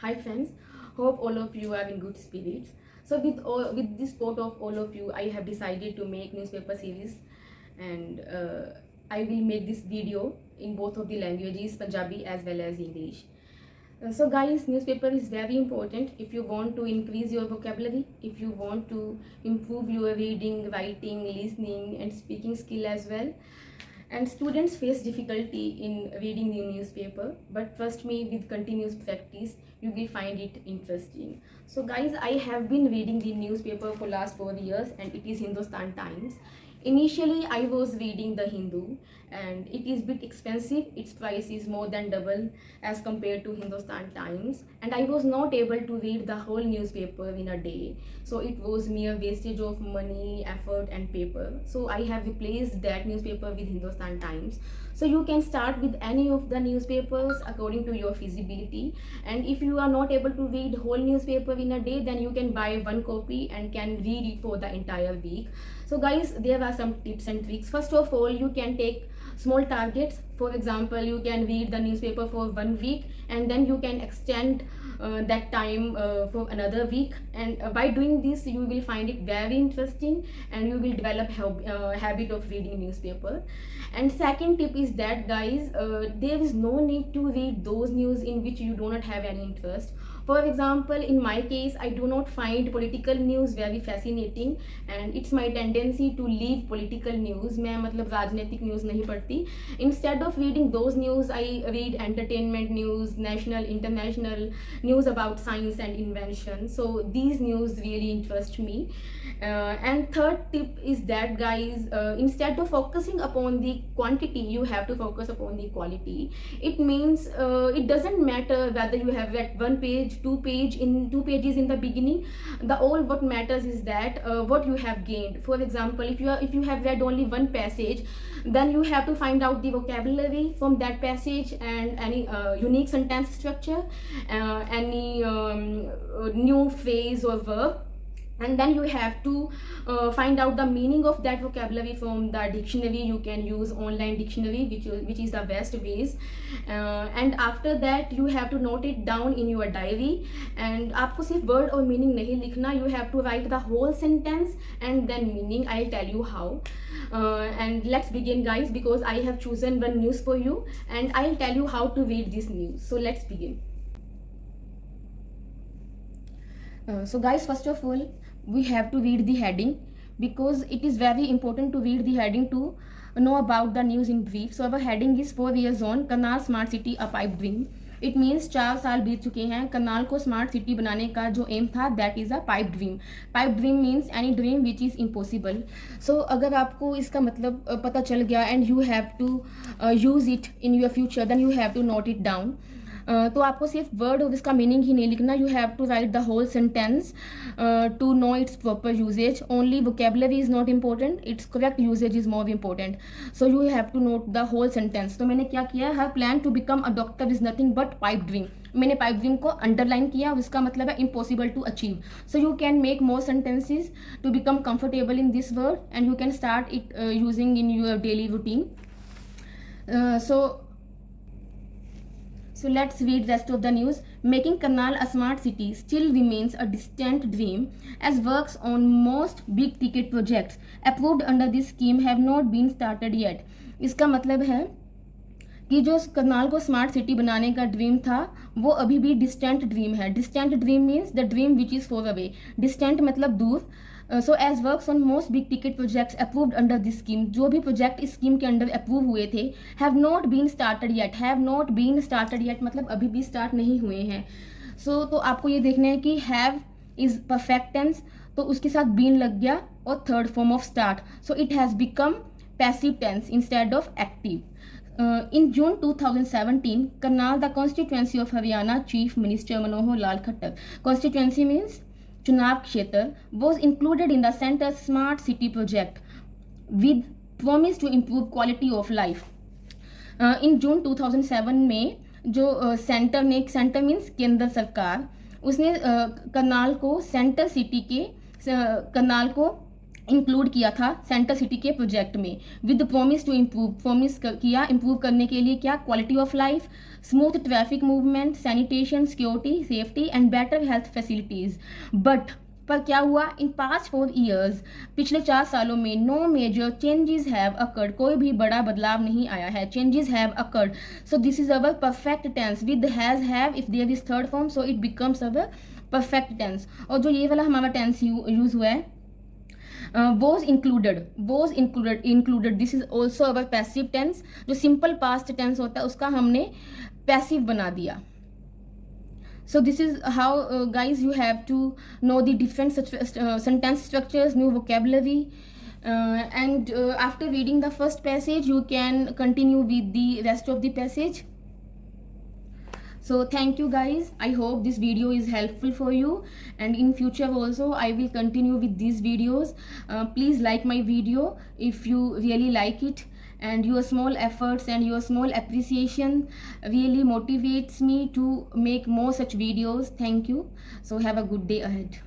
Hi friends, hope all of you are in good spirits. So with this support of all of you, I have decided to make newspaper series, and I will make this video in both of the languages, Punjabi as well as English. So guys, newspaper is very important if you want to increase your vocabulary, if you want to improve your reading, writing, listening and speaking skill as well. And students face difficulty in reading the newspaper, but trust me, with continuous practice you will find it interesting. So guys, I have been reading the newspaper for last 4 years, and it is Hindustan Times. Initially I was reading the Hindu, and it is bit expensive. Its price is more than double as compared to Hindustan Times, and I was not able to read the whole newspaper in a day. So it was mere wastage of money, effort and paper. So I have replaced that newspaper with Hindustan Times. So you can start with any of the newspapers according to your feasibility, and if you are not able to read whole newspaper in a day, then you can buy one copy and can read it for the entire week. So guys, there are some tips and tricks. First of all, you can take small targets. For example, you can read the newspaper for 1 week, and then you can extend that time for another week, and by doing this you will find it very interesting, and you will develop habit of reading newspaper. And second tip is that guys, there is no need to read those news in which you do not have any interest. For example, in my case, I do not find political news very fascinating, and it's my tendency to leave political news. मैं मतलब राजनीतिक news नहीं पढ़ती. Instead of reading those news, I read entertainment news, national, international news about science and invention. So these news really interest me. And third tip is that guys, instead of focusing upon the quantity, you have to focus upon the quality. It means it doesn't matter whether you have read one page, two pages in the beginning. The all what matters is that what you have gained. For example, if you have read only one passage, then you have to find out the vocabulary from that passage and any unique sentence structure, any new phrase or verb, and then you have to find out the meaning of that vocabulary from the dictionary. You can use online dictionary, which is the best ways. And after that you have to note it down in your diary, and आपको सिर्फ word और meaning नहीं लिखना, you have to write the whole sentence and then meaning. I'll tell you how. And let's begin guys, because I have chosen one news for you, and I'll tell you how to read this news. So let's begin. So guys, first of all, we have to read the heading, because it is very important to read the heading to know about the news in brief. So our heading is 4 years on, Karnal Smart City a pipe dream. It means 4 साल बीत चुके हैं, करनाल को smart city बनाने का जो aim था, that is a pipe dream. Pipe dream means any dream which is impossible. So अगर आपको इसका मतलब पता चल गया and you have to use it in your future, then you have to note it down. तो आपको सिर्फ वर्ड और इसका मीनिंग ही नहीं लिखना, you have to write the whole sentence to know its proper usage. Only vocabulary is not important, its correct usage is more important. So you have to note the whole sentence. तो मैंने क्या किया, her plan to become a doctor is nothing but pipe dream. मैंने pipe dream को underline किया, उसका मतलब है impossible to achieve. So you can make more sentences to become comfortable in this word, and you can start it using in your daily routine. So let's read rest of the news. Making Karnal a smart city still remains a distant dream, as works on most big ticket projects approved under this scheme have not been started yet. इसका मतलब है कि जो करनाल को smart city बनाने का dream था, वो अभी भी डिस्टेंट ड्रीम है. Distant dream means the dream which is far away. Distant मतलब दूर. So as works on most big ticket projects approved under this scheme, जो भी प्रोजेक्ट इस स्कीम के अंडर अप्रूव हुए थे, have not been started yet. Have not been started yet मतलब अभी भी स्टार्ट नहीं हुए हैं. सो तो आपको ये देखना है कि हैव इज परफेक्ट टेंस, तो उसके साथ बीन लग गया, और third form of start. So it has become passive tense instead of active. In June 2017, Karnal, the constituency of Haryana Chief Minister Manohar Lal Khattar, constituency means चुनाव क्षेत्र, was included in the centre's smart city project with promise to improve quality of life. In June 2007 में जो centre ने, centre means केंद्र सरकार, उसने करनाल को centre city के, करनाल को इंक्लूड किया था सेंटर सिटी के प्रोजेक्ट में with promise to improve, promise किया इम्प्रूव करने के लिए क्या, quality of life, smooth traffic movement, sanitation, security, safety and better health facilities. But पर क्या हुआ, इन पास्ट 4 ईयर्स, पिछले 4 सालों में no major changes have occurred, कोई भी बड़ा बदलाव नहीं आया है, changes have occurred. So this is our perfect tense with has have, if there is third form so it becomes our perfect tense. और जो ये वाला हमारा टेंस यूज हुआ है was included, this is also our passive tense। जो simple past tense होता है उसका हमने पैसिव बना दिया। So this is how guys you have to know the different sentence structures, new vocabulary, and after reading the first passage you can continue with the rest of the passage। So thank you guys, I hope this video is helpful for you, and in future also I will continue with these videos। Please like my video if you really like it, and your small efforts and your small appreciation really motivates me to make more such videos। Thank you, so have a good day ahead।